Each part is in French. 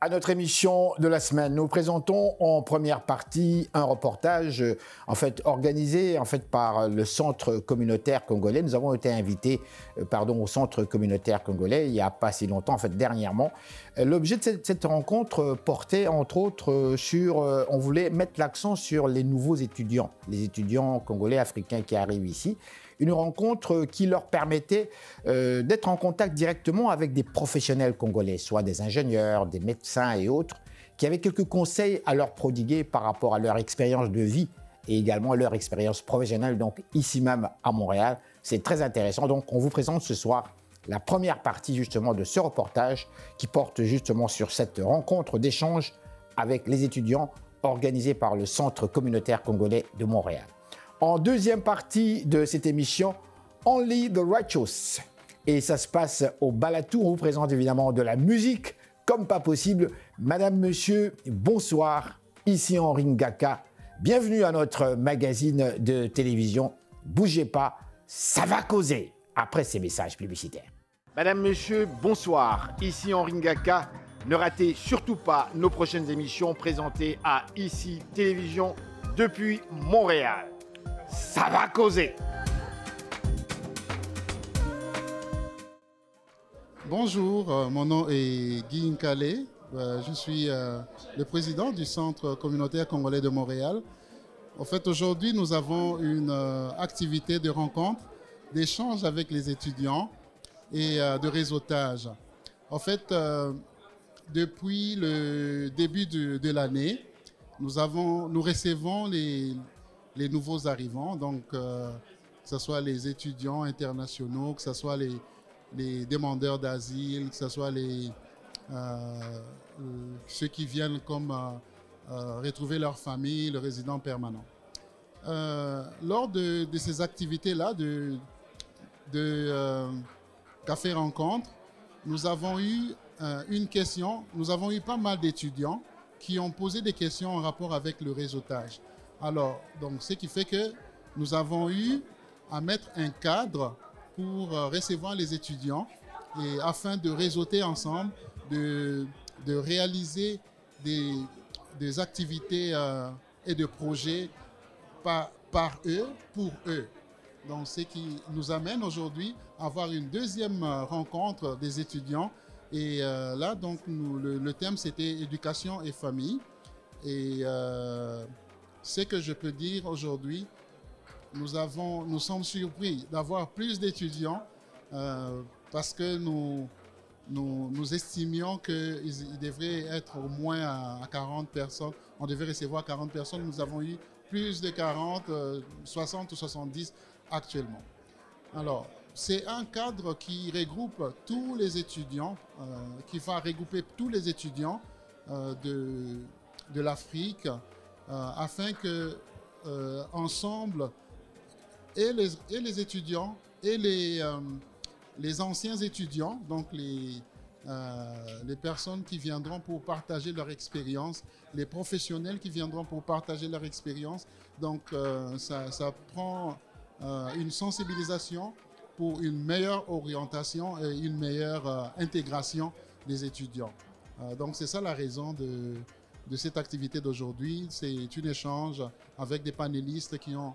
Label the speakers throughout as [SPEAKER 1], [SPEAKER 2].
[SPEAKER 1] À notre émission de la semaine, nous présentons en première partie un reportage organisé par le Centre communautaire congolais. Nous avons été invités au Centre communautaire congolais il n'y a pas si longtemps, dernièrement. L'objet de cette rencontre portait entre autres sur, on voulait mettre l'accent sur les nouveaux étudiants, les étudiants congolais africains qui arrivent ici. Une rencontre qui leur permettait d'être en contact directement avec des professionnels congolais, soit des ingénieurs, des médecins et autres, qui avaient quelques conseils à leur prodiguer par rapport à leur expérience de vie et également leur expérience professionnelle, donc ici même à Montréal. C'est très intéressant. Donc on vous présente ce soir la première partie justement de ce reportage qui porte justement sur cette rencontre d'échange avec les étudiants organisée par le Centre communautaire congolais de Montréal. En deuxième partie de cette émission, Only the Righteous. Et ça se passe au Balatou. On vous présente évidemment de la musique comme pas possible. Madame, monsieur, bonsoir. Ici Henri Ngaka. Bienvenue à notre magazine de télévision. Bougez pas, ça va causer après ces messages publicitaires. Madame, monsieur, bonsoir. Ici Henri Ngaka. Ne ratez surtout pas nos prochaines émissions présentées à ICI Télévision depuis Montréal. Ça va causer.
[SPEAKER 2] Bonjour, mon nom est Guy Nkale. Je suis le président du Centre communautaire congolais de Montréal. En fait, aujourd'hui, nous avons une activité de rencontre, d'échange avec les étudiants et de réseautage. En fait, depuis le début de l'année, nous recevons les nouveaux arrivants, donc que ce soit les étudiants internationaux, que ce soit les demandeurs d'asile, que ce soit ceux qui viennent comme retrouver leur famille, le résident permanent. Lors de ces activités-là, de café rencontre, nous avons eu une question, nous avons eu pas mal d'étudiants qui ont posé des questions en rapport avec le réseautage. Alors, donc, ce qui fait que nous avons eu à mettre un cadre pour recevoir les étudiants et afin de réseauter ensemble, de réaliser des activités et de projets par eux, pour eux. Donc, ce qui nous amène aujourd'hui à avoir une deuxième rencontre des étudiants. Et là, donc, le thème, c'était éducation et famille. Et ce que je peux dire aujourd'hui, nous sommes surpris d'avoir plus d'étudiants parce que nous estimions qu'il devrait être au moins à 40 personnes. On devait recevoir 40 personnes. Nous avons eu plus de 40, 60 ou 70 actuellement. Alors, c'est un cadre qui regroupe tous les étudiants, qui va regrouper tous les étudiants de l'Afrique, afin que ensemble et les étudiants et les anciens étudiants, donc les personnes qui viendront pour partager leur expérience, les professionnels qui viendront pour partager leur expérience. Donc ça prend une sensibilisation pour une meilleure orientation et une meilleure intégration des étudiants. Donc c'est ça la raison de cette activité d'aujourd'hui. C'est un échange avec des panélistes qui ont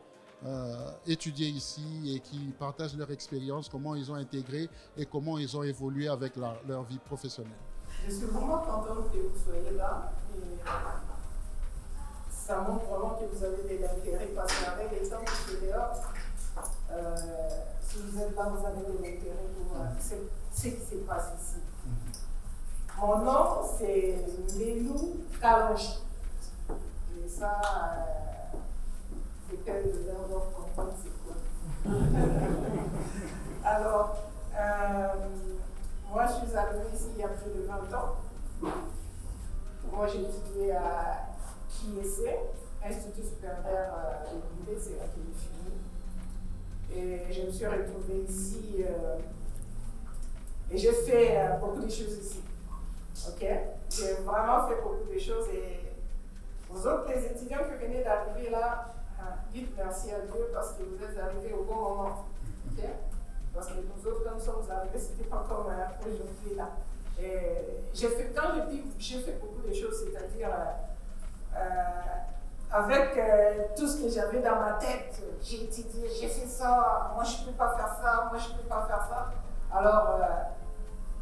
[SPEAKER 2] étudié ici et qui partagent leur expérience, comment ils ont intégré et comment ils ont évolué avec leur vie professionnelle.
[SPEAKER 3] Je suis vraiment contente que vous soyez là. Et ça montre vraiment que vous avez de l'intérêt parce qu'avec les temps qui sont dehors, si vous êtes là, vous avez de l'intérêt pour ce qui se passe ici. Mon nom, c'est Lélou Kalonji. Et ça, c'est quel verbe d'or comprendre c'est quoi. Alors, moi, je suis arrivée ici il y a plus de 20 ans. Moi, j'ai étudié à KIEC, Institut supérieur de l'UD, c'est là que j'ai fini. Et je me suis retrouvée ici et j'ai fait beaucoup de choses ici. Ok, j'ai vraiment fait beaucoup de choses et vous autres, les étudiants qui venez d'arriver là, dites merci à Dieu parce que vous êtes arrivés au bon moment. Ok, parce que nous autres, quand nous sommes arrivés, c'était pas comme aujourd'hui là. Quand je dis j'ai fait beaucoup de choses, c'est-à-dire avec tout ce que j'avais dans ma tête, j'ai étudié, j'ai fait ça, moi je ne peux pas faire ça, moi je ne peux pas faire ça. Alors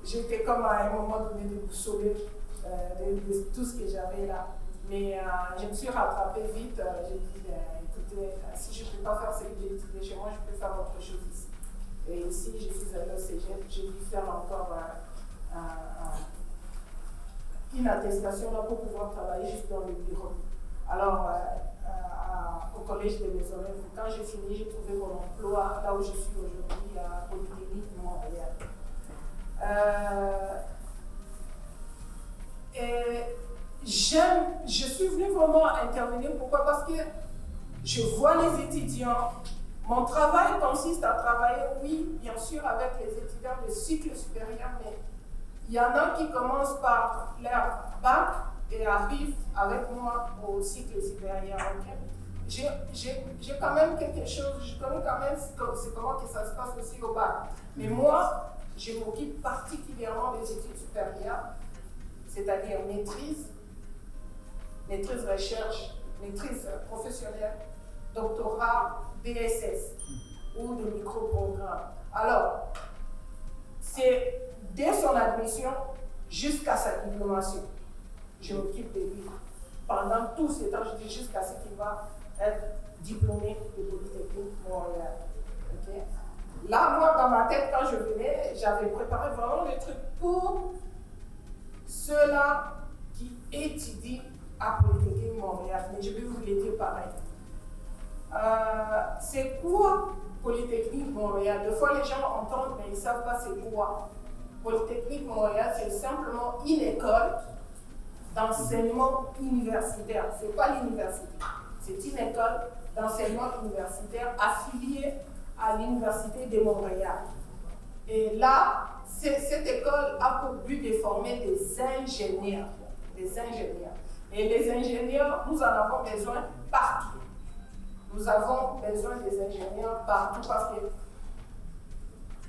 [SPEAKER 3] j'étais comme à un moment donné déboussolée de tout ce que j'avais là. Mais je me suis rattrapée vite, j'ai dit, écoutez, si je ne peux pas faire ce que j'ai étudié chez moi, je peux faire autre chose ici. Et ici, je suis allée au cégep, j'ai dû faire encore une attestation là pour pouvoir travailler juste dans le bureau. Alors, au collège de Maisonneuve, quand j'ai fini, j'ai trouvé mon emploi là où je suis aujourd'hui, à Polytechnique de Montréal. Et je suis venue vraiment intervenir. Pourquoi? Parce que je vois les étudiants. Mon travail consiste à travailler, oui, bien sûr, avec les étudiants de cycle supérieur, mais il y en a qui commencent par leur bac et arrivent avec moi au cycle supérieur. Okay? J'ai quand même quelque chose, je connais quand même comment que ça se passe aussi au bac. Mais moi, je m'occupe particulièrement des études supérieures, c'est-à-dire maîtrise recherche, maîtrise professionnelle, doctorat, BSS ou de micro-programmes. Alors, c'est dès son admission jusqu'à sa diplomation. Je m'occupe de lui. Pendant tout ce temps, je dis jusqu'à ce qu'il va être diplômé de Polytechnique Montréal. Okay? Là, moi, dans ma tête, quand je venais, j'avais préparé vraiment des trucs pour ceux-là qui étudient à Polytechnique Montréal. Mais je vais vous le dire pareil. C'est quoi Polytechnique Montréal? Des fois, les gens entendent, mais ils ne savent pas c'est quoi. Polytechnique Montréal, c'est simplement une école d'enseignement universitaire. Ce n'est pas l'université. C'est une école d'enseignement universitaire affiliée à l'Université de Montréal. Et là, cette école a pour but de former des ingénieurs. Des ingénieurs. Et les ingénieurs, nous en avons besoin partout. Nous avons besoin des ingénieurs partout parce que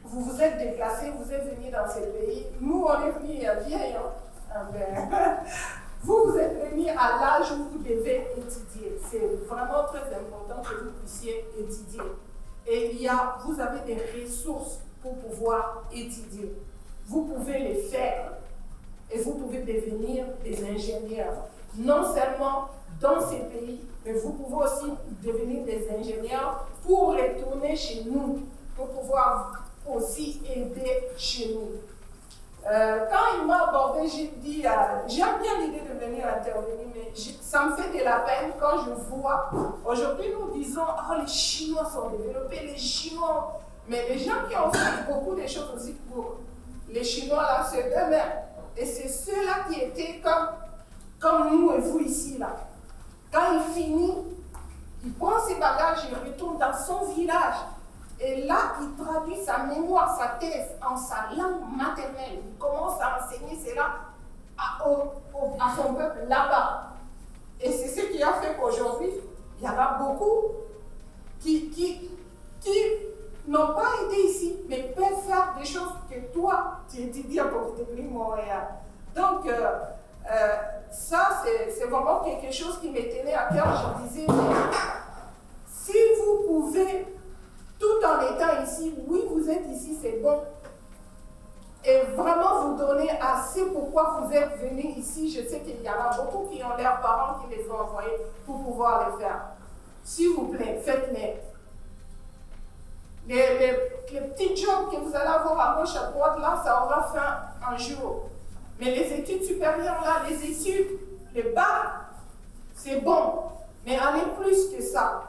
[SPEAKER 3] vous vous êtes déplacés, vous êtes venus dans ce pays. Nous, on est venus vieilles. Vous êtes venus à l'âge où vous devez étudier. C'est vraiment très important que vous puissiez étudier. Et vous avez des ressources pour pouvoir étudier. Vous pouvez les faire et vous pouvez devenir des ingénieurs. Non seulement dans ces pays, mais vous pouvez aussi devenir des ingénieurs pour retourner chez nous, pour pouvoir aussi aider chez nous. Quand il m'a abordé, j'ai dit, j'aime bien l'idée de venir intervenir, mais ça me fait de la peine quand je vois, aujourd'hui nous disons, oh les Chinois sont développés, les Chinois, mais les gens qui ont fait beaucoup de choses aussi pour les Chinois là, c'est eux-mêmes. Et c'est ceux-là qui étaient comme nous et vous ici là. Quand il finit, il prend ses bagages, il retourne dans son village. Et là, il traduit sa mémoire, sa thèse en sa langue maternelle. Il commence à enseigner cela à son peuple là-bas. Et c'est ce qui a fait qu'aujourd'hui, il y en a beaucoup qui n'ont pas été ici, mais peuvent faire des choses que toi, tu étudies à Polytechnique Montréal. Donc, ça, c'est vraiment quelque chose qui me tenait à cœur. Je disais, si vous pouvez, tout en étant ici, oui, vous êtes ici, c'est bon. Et vraiment vous donner assez pourquoi vous êtes venus ici. Je sais qu'il y en a beaucoup qui ont leurs parents qui les ont envoyés pour pouvoir les faire. S'il vous plaît, faites-les. Les petits jobs que vous allez avoir à gauche, à droite, là, ça aura fin un jour. Mais les études supérieures, là, les études, les bacs, c'est bon. Mais allez plus que ça.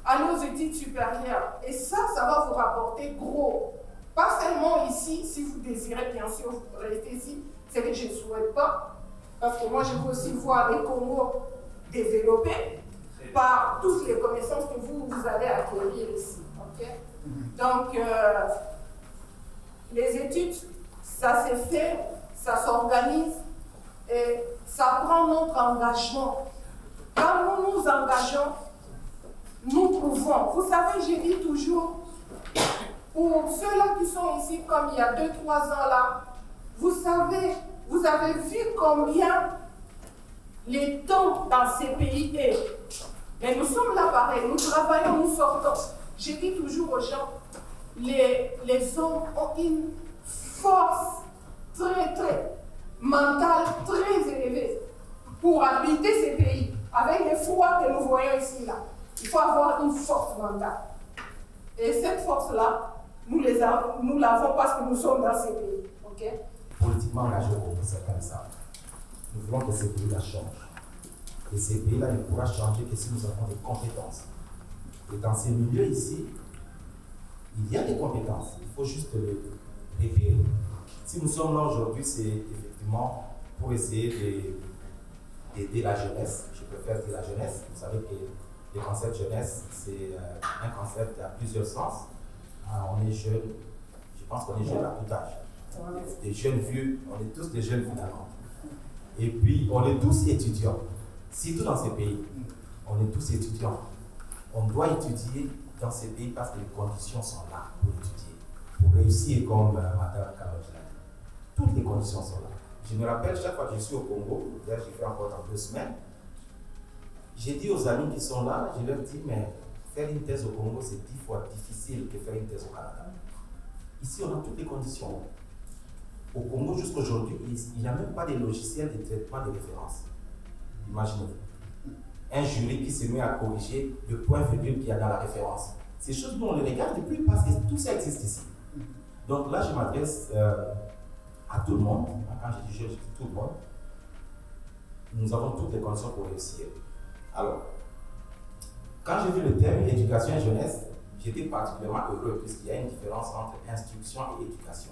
[SPEAKER 3] Allez aux études supérieures. Et ça va vous rapporter gros. Pas seulement ici, si vous désirez bien sûr rester ici, c'est que je ne souhaite pas. Parce que moi, je veux aussi voir les Congo développés par toutes les connaissances que vous allez acquérir ici. Okay? Donc, les études, ça s'est fait, ça s'organise et ça prend notre engagement. Quand nous nous engageons, nous pouvons. Vous savez, je dis toujours, pour ceux-là qui sont ici, comme il y a 2-3 ans là, vous savez, Vous avez vu combien les temps dans ces pays est. Mais nous sommes là pareil, nous travaillons, nous sortons. Je dis toujours aux gens, les hommes ont une force très mentale, très élevée pour habiter ces pays. Avec les froids que nous voyons ici, là, il faut avoir une force mentale. Et cette force-là, nous l'avons parce que nous sommes dans ces pays. Okay?
[SPEAKER 4] Politiquement engagés au Congo, certains le savent. Nous voulons que ces pays-là changent. Et ces pays-là ne pourront changer que si nous avons des compétences. Et dans ces milieux ici, il y a des compétences. Il faut juste les repérer. Si nous sommes là aujourd'hui, c'est effectivement pour essayer d'aider la jeunesse. Je préfère dire la jeunesse. Vous savez que le concept jeunesse, c'est un concept à plusieurs sens. On est jeune, je pense qu'on est jeune à tout âge. Des jeunes vieux, on est tous des jeunes finalement. Et puis, on est tous étudiants. Surtout dans ces pays, on est tous étudiants. On doit étudier dans ces pays parce que les conditions sont là pour étudier, pour réussir comme Mme Kalonji l'a dit. Toutes les conditions sont là. Je me rappelle, chaque fois que je suis au Congo, d'ailleurs j'ai fait encore dans 2 semaines, j'ai dit aux amis qui sont là, je leur dis, mais faire une thèse au Congo, c'est 10 fois difficile que faire une thèse au Canada. Ici, on a toutes les conditions. Au Congo, jusqu'aujourd'hui, il n'y a même pas de logiciel de traitement de référence. Imaginez-vous. Un jury qui se met à corriger le point virgule qu'il y a dans la référence. Ces choses, nous, on les regarde depuis parce que tout ça existe ici. Donc là, je m'adresse à tout le monde. Quand je dis tout le monde, nous avons toutes les conditions pour réussir. Alors, quand j'ai vu le thème éducation et jeunesse, j'étais particulièrement heureux puisqu'il y a une différence entre instruction et éducation.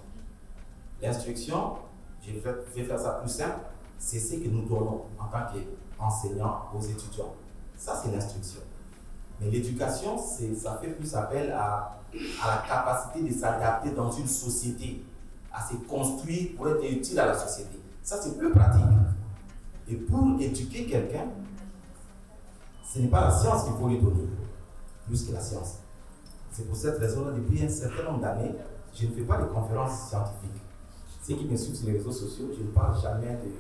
[SPEAKER 4] L'instruction, je vais faire ça plus simple, c'est ce que nous donnons en tant qu'enseignants aux étudiants. Ça, c'est l'instruction. Mais l'éducation, ça fait plus appel à la capacité de s'adapter dans une société, à se construire pour être utile à la société. Ça, c'est plus pratique. Et pour éduquer quelqu'un, ce n'est pas la science qu'il faut lui donner, plus que la science. C'est pour cette raison-là, depuis un certain nombre d'années, je ne fais pas de conférences scientifiques. Ceux qui me suivent sur les réseaux sociaux, je ne parle jamais de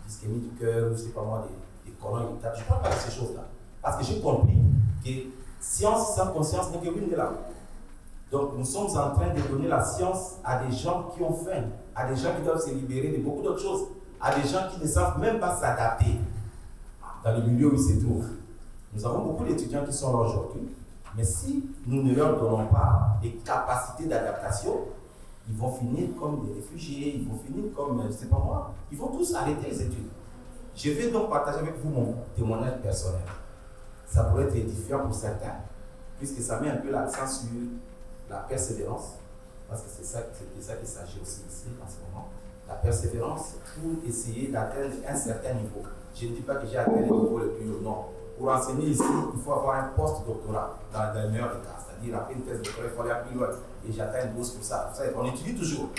[SPEAKER 4] d'ischémie du cœur, ou je ne sais pas moi, des colons irritables. Je ne parle pas de ces choses-là. Parce que j'ai compris que science sans conscience n'est que l'une de la route. Donc nous sommes en train de donner la science à des gens qui ont faim, à des gens qui doivent se libérer de beaucoup d'autres choses, à des gens qui ne savent même pas s'adapter dans le milieu où ils se trouvent. Nous avons beaucoup d'étudiants qui sont là aujourd'hui, mais si nous ne leur donnons pas des capacités d'adaptation, ils vont finir comme des réfugiés, ils vont finir comme, je ne sais pas moi, ils vont tous arrêter les études. Je vais donc partager avec vous mon témoignage personnel. Ça pourrait être édifiant pour certains, puisque ça met un peu l'accent sur la persévérance, parce que c'est de ça qu'il s'agit aussi ici en ce moment. La persévérance pour essayer d'atteindre un certain niveau. Je ne dis pas que j'ai atteint le niveau le plus haut, non. Pour enseigner ici, il faut avoir un post-doctorat dans le meilleur des cas. C'est-à-dire, après une thèse de doctorat, il faut aller plus loin. Et j'atteins une bourse pour ça. On étudie toujours.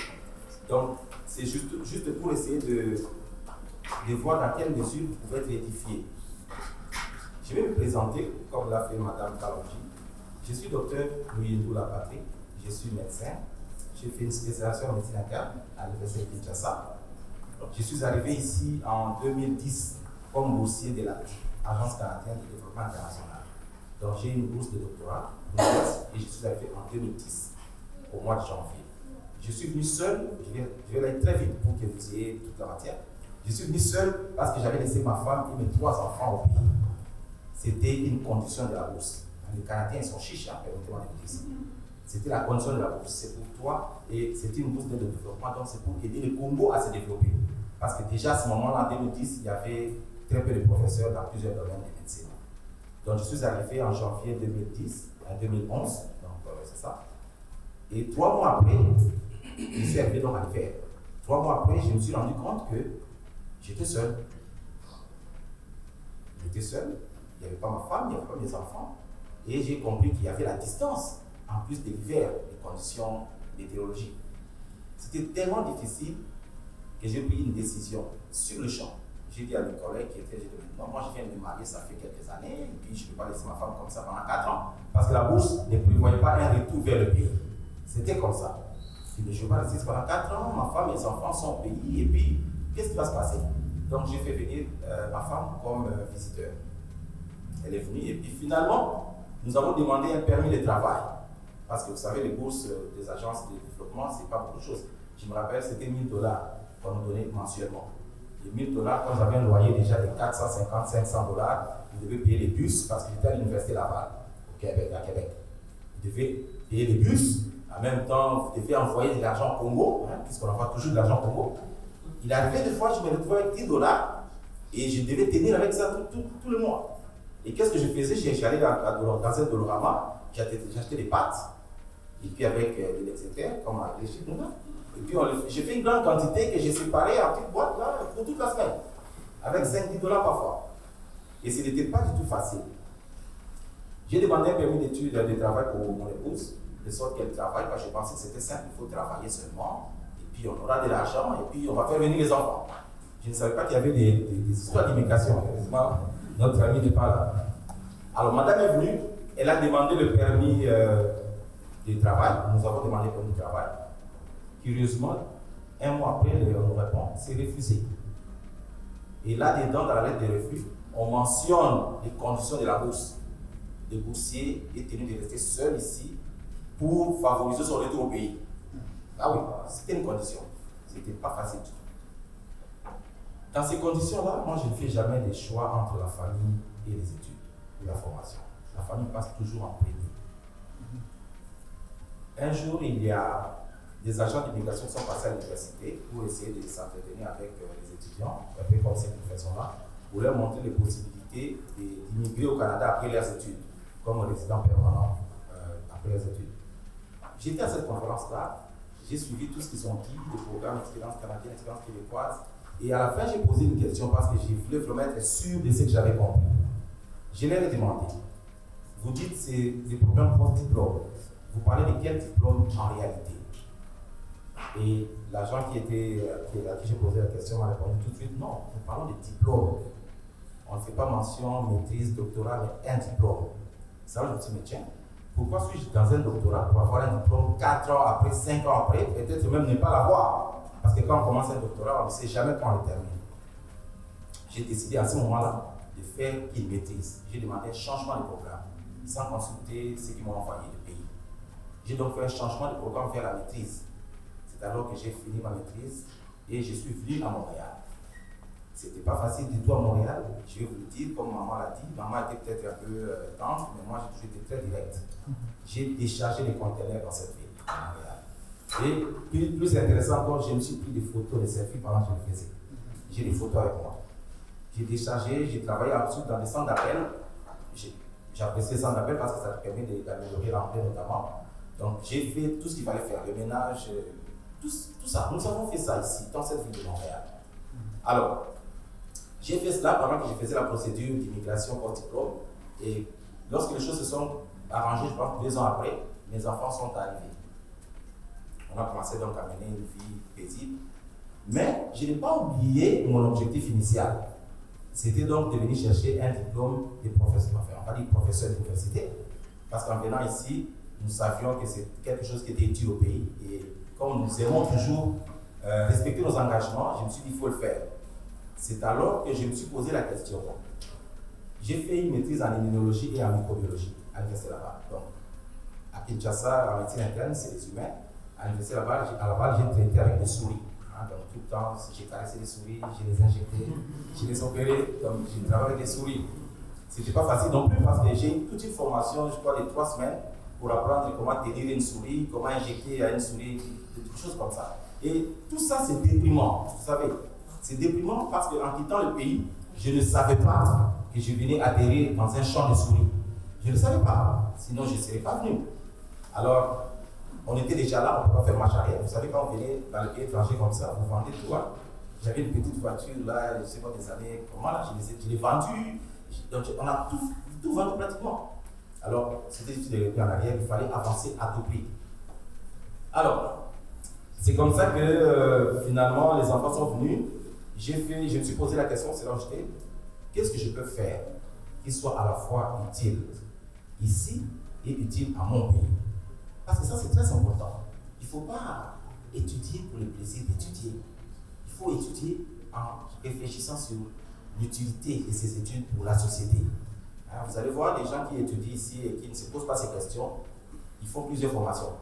[SPEAKER 4] Donc, c'est juste pour essayer de voir dans quelle mesure vous pouvez être édifié. Je vais me présenter, comme l'a fait Mme Kalonji. Je suis docteur Louis La Patrie. Je suis médecin. J'ai fait une spécialisation en médecine interne à l'Université de Kinshasa. Je suis arrivé ici en 2010 comme boursier de l'Agence canadienne de développement international. Donc j'ai une bourse de doctorat et je suis arrivé en 2010, au mois de janvier. Je suis venu seul, je vais aller très vite pour que vous ayez toute la matière. Je suis venu seul parce que j'avais laissé ma femme et mes 3 enfants au pays. C'était une condition de la bourse. Les Canadiens sont chiches, permettez-moi de vous dire. C'était la condition de la bourse. C'est pour toi et c'était une bourse de développement, donc c'est pour aider le Congo à se développer. Parce que déjà à ce moment-là, en 2010, il y avait très peu de professeurs dans plusieurs domaines de médecine. Donc je suis arrivé en janvier 2010, en 2011, donc c'est ça. Et 3 mois après, je suis arrivé donc à l'hiver. 3 mois après, je me suis rendu compte que j'étais seul. J'étais seul, il n'y avait pas ma femme, il n'y avait pas mes enfants. Et j'ai compris qu'il y avait la distance, en plus de l'hiver, des conditions météorologiques. C'était tellement difficile que j'ai pris une décision sur le champ. J'ai dit à mes collègues qui étaient, j'ai dit, non, moi je viens de me marier, ça fait quelques années, et puis je ne peux pas laisser ma femme comme ça pendant 4 ans. Parce que la bourse ne prévoyait pas un retour vers le pays. C'était comme ça. Je ne peux pas laisser pendant 4 ans, ma femme et mes enfants sont au pays, et puis qu'est-ce qui va se passer? Donc j'ai fait venir ma femme comme visiteur. Elle est venue et puis finalement, nous avons demandé un permis de travail. Parce que vous savez, les bourses des agences de développement, ce n'est pas beaucoup de choses. Je me rappelle, c'était $1000 qu'on nous donnait mensuellement. Et $1000, quand j'avais un loyer déjà de 450, $500, vous devez payer les bus parce que j'étais à l'université Laval, au Québec, à Québec. Vous devez payer les bus. En même temps, vous devez envoyer de l'argent au Congo, puisqu'on envoie toujours de l'argent au Congo. Il arrivait des fois, je me retrouvais avec $10 et je devais tenir avec ça tout le mois. Et qu'est-ce que je faisais? J'allais dans un Dolorama, j'achetais des pâtes, et puis avec de l'exéter, comme à l'Égypte. Et puis j'ai fait une grande quantité que j'ai séparée en petites boîtes là, pour toute la semaine, avec $5-10 parfois. Et ce n'était pas du tout facile. J'ai demandé un permis d'études de travail pour mon épouse, de sorte qu'elle travaille, parce que je pensais que c'était simple, il faut travailler seulement, et puis on aura de l'argent, et puis on va faire venir les enfants. Je ne savais pas qu'il y avait des histoires d'immigration. Heureusement, notre ami n'est pas là. Alors, madame est venue, elle a demandé le permis de travail. Nous avons demandé le permis de travail. Curieusement, un mois après, on nous répond, c'est refusé. Et là-dedans, dans la lettre de refus, on mentionne les conditions de la bourse. Le boursier est tenu de rester seul ici pour favoriser son retour au pays. Ah oui, c'était une condition. C'était pas facile du tout. Dans ces conditions-là, moi, je ne fais jamais des choix entre la famille et les études ou la formation. La famille passe toujours en premier. Un jour, il y a des agents d'immigration qui sont passés à l'université pour essayer de s'entretenir avec les étudiants, un peu comme cette profession-là, pour leur montrer les possibilités d'immigrer au Canada après leurs études, comme résident permanent après leurs études. J'étais à cette conférence-là, j'ai suivi tout ce qu'ils ont dit, le programme Expérience canadienne, Expérience québécoise, et à la fin, j'ai posé une question parce que je voulais vraiment être sûr de ce que j'avais compris. Je leur ai demandé, vous dites que c'est des programmes post-diplôme, vous parlez de quel diplôme en réalité? Et l'agent à qui j'ai posé la question m'a répondu tout de suite, non, nous parlons de diplôme. On ne fait pas mention maîtrise, doctorat, mais un diplôme. Ça, je me suis dit, mais tiens, pourquoi suis-je dans un doctorat pour avoir un diplôme 4 ans après, 5 ans après, peut-être même ne pas l'avoir? Parce que quand on commence un doctorat, on ne sait jamais quand on le termine. J'ai décidé à ce moment-là de faire une maîtrise. J'ai demandé un changement de programme, sans consulter ceux qui m'ont envoyé du pays. J'ai donc fait un changement de programme vers la maîtrise. C'est alors que j'ai fini ma maîtrise et je suis venu à Montréal. C'était pas facile du tout à Montréal, je vais vous le dire, comme maman l'a dit. Maman était peut-être un peu tendre, mais moi j'ai toujours été très direct. J'ai déchargé les conteneurs dans cette ville, à Montréal. Et plus intéressant encore, je me suis pris des photos, des selfies pendant que je le faisais. J'ai des photos avec moi. J'ai déchargé, j'ai travaillé ensuite dans des centres d'appel. J'ai apprécié les centres d'appel parce que ça permet d'améliorer l'emploi notamment. Donc j'ai fait tout ce qu'il fallait faire, le ménage, tout ça. Nous avons fait ça ici, dans cette ville de Montréal. Alors, j'ai fait cela pendant que je faisais la procédure d'immigration post-diplôme. Et lorsque les choses se sont arrangées, je pense 2 ans après, mes enfants sont arrivés. On a commencé donc à mener une vie paisible. Mais je n'ai pas oublié mon objectif initial. C'était donc de venir chercher un diplôme de professeur, enfin, on va dire professeur d'université. Parce qu'en venant ici, nous savions que c'est quelque chose qui était utile au pays. Et comme nous aimons toujours respecter nos engagements, je me suis dit qu'il faut le faire. C'est alors que je me suis posé la question. J'ai fait une maîtrise en immunologie et en microbiologie à l'université Laval. Donc, à Kinshasa, en médecine interne, c'est les humains. À l'université Laval, j'ai traité avec des souris. Donc, tout le temps, j'ai caressé les souris, je les injectais, je les opérais, donc j'ai travaillé avec des souris. C'était pas facile non plus parce que j'ai toute une formation, je crois, de 3 semaines pour apprendre comment tenir une souris, comment injecter à une souris, des choses comme ça. Et tout ça, c'est déprimant, vous savez. C'est déprimant parce qu'en quittant le pays, je ne savais pas que je venais atterrir dans un champ de souris. Je ne savais pas, sinon je ne serais pas venu. Alors, on était déjà là, on ne peut pas faire marche arrière. Vous savez, quand on venait dans le pays étranger comme ça, vous vendez tout. J'avais une petite voiture là, je ne sais pas des années, comment là, je l'ai vendue. Donc, on a tout vendu pratiquement. Alors, c'était difficile de revenir en arrière, il fallait avancer à tout prix. Alors, c'est comme ça que finalement, les enfants sont venus. Je me suis posé la question, c'est là où j'étais, qu'est-ce que je peux faire qui soit à la fois utile ici et utile à mon pays? Parce que ça, c'est très important. Il ne faut pas étudier pour le plaisir d'étudier. Il faut étudier en réfléchissant sur l'utilité de ces études pour la société. Hein, vous allez voir les gens qui étudient ici et qui ne se posent pas ces questions, ils font plusieurs formations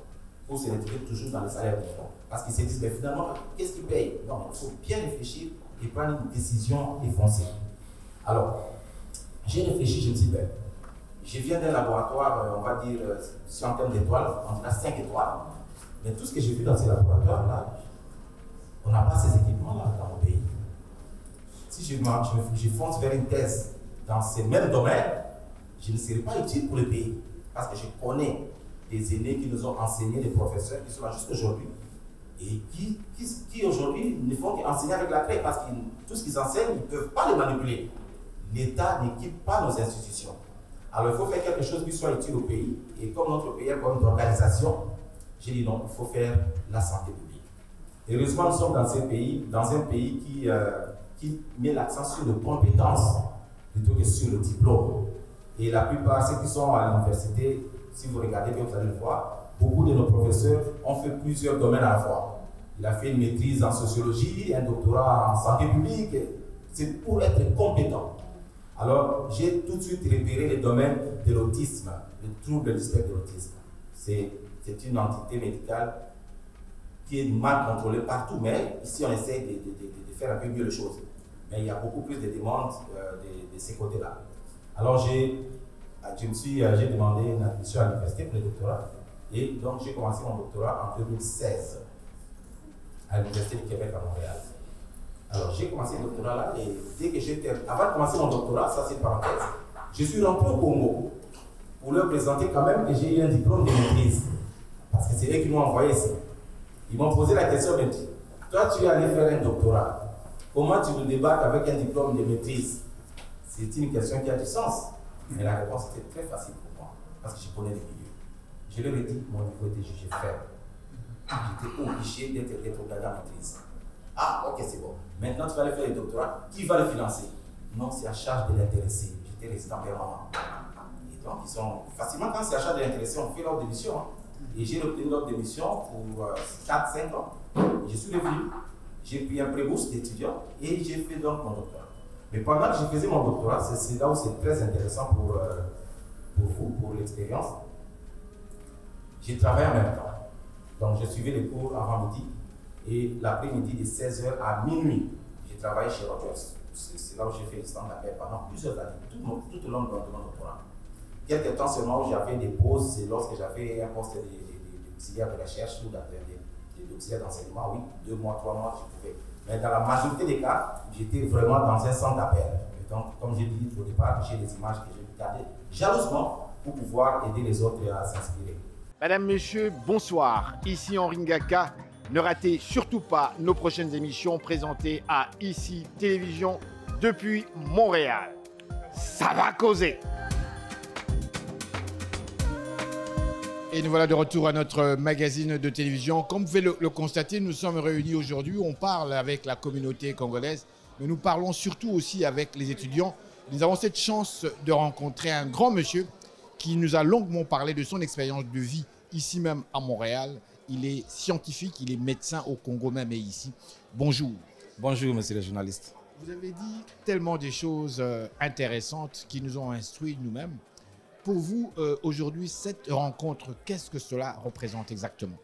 [SPEAKER 4] pour se retrouver toujours dans le salaire minimum. Parce qu'ils se disent, mais finalement, qu'est-ce qu'ils payent? Non, il faut bien réfléchir et prendre une décision enfoncée. Alors, j'ai réfléchi, je me suis dit, ben, je viens d'un laboratoire, on va dire, si en termes d'étoiles, on dirait 5 étoiles. Mais tout ce que j'ai vu dans ces laboratoires-là, on n'a pas ces équipements-là dans mon pays. Si je fonce vers une thèse dans ces mêmes domaines, je ne serai pas utile pour le pays. Parce que je connais des aînés qui nous ont enseigné, des professeurs qui sont là juste aujourd'hui, et qui aujourd'hui ne font qu'enseigner avec la craie, parce que tout ce qu'ils enseignent, ils ne peuvent pas le manipuler. L'État n'équipe pas nos institutions. Alors il faut faire quelque chose qui soit utile au pays, et comme notre pays a comme une organisation, j'ai dit non, il faut faire la santé publique. Heureusement, nous sommes dans un pays qui met l'accent sur les compétences plutôt que sur le diplôme. Et la plupart, ceux qui sont à l'université, si vous regardez bien, vous allez le voir, beaucoup de nos professeurs ont fait plusieurs domaines à la fois. Il a fait une maîtrise en sociologie, un doctorat en santé publique. C'est pour être compétent. Alors, j'ai tout de suite repéré les domaines de l'autisme, le trouble du spectre de l'autisme. C'est une entité médicale qui est mal contrôlée partout, mais ici on essaie de faire un peu mieux les choses. Mais il y a beaucoup plus de demandes de ces côtés-là. Alors, j'ai demandé une admission à l'université pour le doctorat, et donc j'ai commencé mon doctorat en 2016 à l'Université du Québec à Montréal. Alors, j'ai commencé le doctorat là, et dès que avant de commencer mon doctorat, ça c'est une parenthèse, je suis rentré au Congo pour leur présenter quand même que j'ai eu un diplôme de maîtrise. Parce que c'est eux qui m'ont envoyé ici. Ils m'ont posé la question, mais toi tu es allé faire un doctorat, comment tu nous débarques avec un diplôme de maîtrise? C'est une question qui a du sens. Mais la réponse était très facile pour moi, parce que je connais les milieux. Je leur ai dit, mon niveau était jugé faible. J'étais obligé d'être rétrogradé en maîtrise. Ah, ok, c'est bon. Maintenant, tu vas aller faire le doctorat. Qui va le financer? Non, c'est à charge de l'intéressé. J'étais résident permanent. Et donc, ils sont facilement, quand c'est à charge de l'intéressé, on fait l'ordre d'émission. Hein. Et j'ai obtenu l'ordre d'émission pour 4-5 ans. Je suis revenu. J'ai pris un pré-bourse d'étudiant et j'ai fait donc mon doctorat. Mais pendant que je faisais mon doctorat, c'est là où c'est très intéressant pour vous, pour l'expérience. J'ai travaillé en même temps. Donc, je suivais les cours avant midi. Et l'après-midi, de 16h à minuit, j'ai travaillé chez Rogers. C'est là où j'ai fait le stand d'appel pendant plusieurs années, tout au long de mon doctorat. Quelques temps seulement où j'avais des pauses, c'est lorsque j'avais un poste d'auxiliaire de recherche ou d'auxiliaire d'enseignement, oui, 2 mois, 3 mois, je pouvais. Mais dans la majorité des cas, j'étais vraiment dans un centre d'appel. Et donc, comme j'ai dit au départ, j'ai des images que j'ai regardées jalousement pour pouvoir aider les autres à s'inspirer.
[SPEAKER 1] Madame, Monsieur, bonsoir. Ici Henri Ngaka. Ne ratez surtout pas nos prochaines émissions présentées à ICI Télévision depuis Montréal. Ça va causer. Et nous voilà de retour à notre magazine de télévision. Comme vous pouvez le constater, nous sommes réunis aujourd'hui. On parle avec la communauté congolaise, mais nous parlons surtout aussi avec les étudiants. Nous avons cette chance de rencontrer un grand monsieur qui nous a longuement parlé de son expérience de vie ici même à Montréal. Il est scientifique, il est médecin au Congo même et ici. Bonjour.
[SPEAKER 5] Bonjour, monsieur le journaliste.
[SPEAKER 1] Vous avez dit tellement de choses intéressantes qui nous ont instruits nous-mêmes. Pour vous, aujourd'hui, cette rencontre, qu'est-ce que cela représente exactement?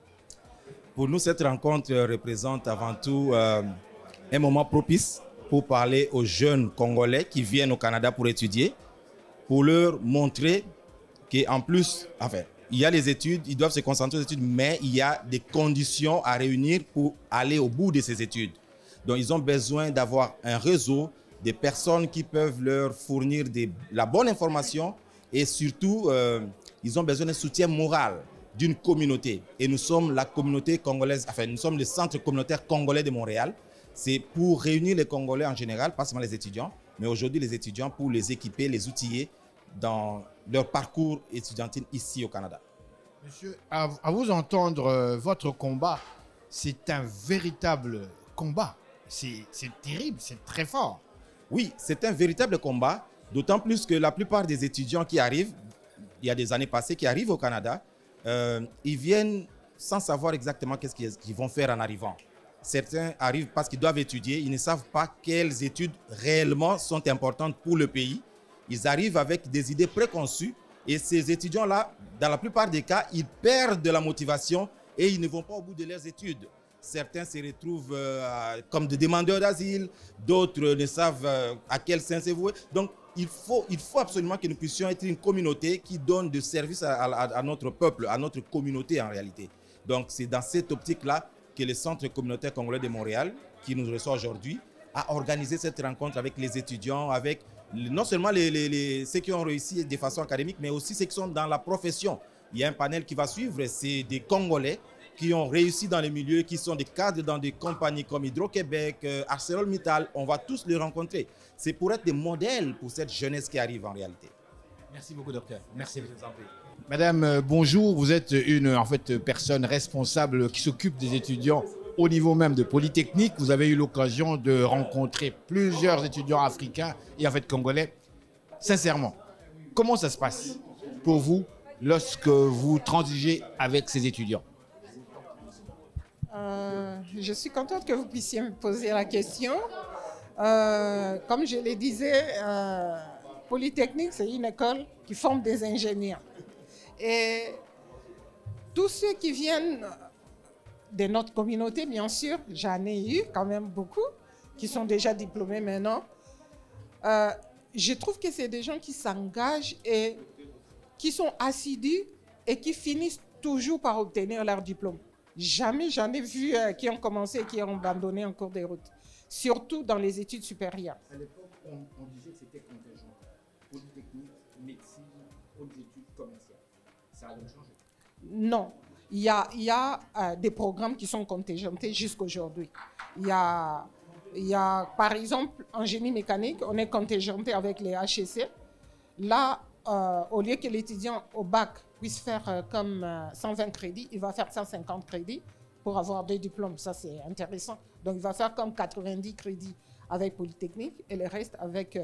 [SPEAKER 5] Pour nous, cette rencontre représente avant tout un moment propice pour parler aux jeunes Congolais qui viennent au Canada pour étudier, pour leur montrer qu'en plus, enfin, il y a les études, ils doivent se concentrer aux études, mais il y a des conditions à réunir pour aller au bout de ces études. Donc, ils ont besoin d'avoir un réseau, des personnes qui peuvent leur fournir la bonne information et surtout, ils ont besoin d'un soutien moral d'une communauté. Et nous sommes la communauté congolaise, enfin, nous sommes le centre communautaire congolais de Montréal. C'est pour réunir les Congolais en général, pas seulement les étudiants, mais aujourd'hui les étudiants pour les équiper, les outiller dans leur parcours étudiantil ici au Canada.
[SPEAKER 1] Monsieur, à vous entendre, votre combat, c'est un véritable combat. C'est terrible, c'est très fort.
[SPEAKER 5] Oui, c'est un véritable combat, d'autant plus que la plupart des étudiants qui arrivent, il y a des années passées, qui arrivent au Canada, ils viennent sans savoir exactement qu'est-ce qu'ils vont faire en arrivant. Certains arrivent parce qu'ils doivent étudier, ils ne savent pas quelles études réellement sont importantes pour le pays. Ils arrivent avec des idées préconçues et ces étudiants-là, dans la plupart des cas, ils perdent de la motivation et ils ne vont pas au bout de leurs études. Certains se retrouvent comme des demandeurs d'asile, d'autres ne savent à quel sens c'est voué. Donc, il faut absolument que nous puissions être une communauté qui donne de service à notre peuple, à notre communauté en réalité. Donc, c'est dans cette optique-là que le Centre communautaire congolais de Montréal, qui nous reçoit aujourd'hui, a organisé cette rencontre avec les étudiants, avec non seulement ceux qui ont réussi de façon académique, mais aussi ceux qui sont dans la profession. Il y a un panel qui va suivre, c'est des Congolais qui ont réussi dans les milieux, qui sont des cadres dans des compagnies comme Hydro-Québec, ArcelorMittal. On va tous les rencontrer. C'est pour être des modèles pour cette jeunesse qui arrive en réalité.
[SPEAKER 1] Merci beaucoup, docteur. Merci. Madame, bonjour. Vous êtes une personne responsable qui s'occupe des étudiants au niveau même de Polytechnique. Vous avez eu l'occasion de rencontrer plusieurs étudiants africains et congolais. Sincèrement, comment ça se passe pour vous lorsque vous transigez avec ces étudiants?
[SPEAKER 3] Je suis contente que vous puissiez me poser la question. Comme je le disais, Polytechnique, c'est une école qui forme des ingénieurs. Et tous ceux qui viennent de notre communauté, bien sûr, j'en ai eu quand même beaucoup, qui sont déjà diplômés maintenant. Je trouve que c'est des gens qui s'engagent et qui sont assidus et qui finissent toujours par obtenir leur diplôme. Jamais j'en ai vu qui ont commencé et qui ont abandonné en cours de route, surtout dans les études supérieures.
[SPEAKER 1] À l'époque, on disait que c'était contingent. Polytechnique, médecine, hautes études commerciales. Ça a donc changé?
[SPEAKER 3] Non, il y a des programmes qui sont contingentés jusqu'à aujourd'hui. Il y a, par exemple, en génie mécanique, on est contingenté avec les HEC. Là, au lieu que l'étudiant au bac puisse faire comme 120 crédits, il va faire 150 crédits pour avoir 2 diplômes. Ça, c'est intéressant. Donc, il va faire comme 90 crédits avec Polytechnique et le reste avec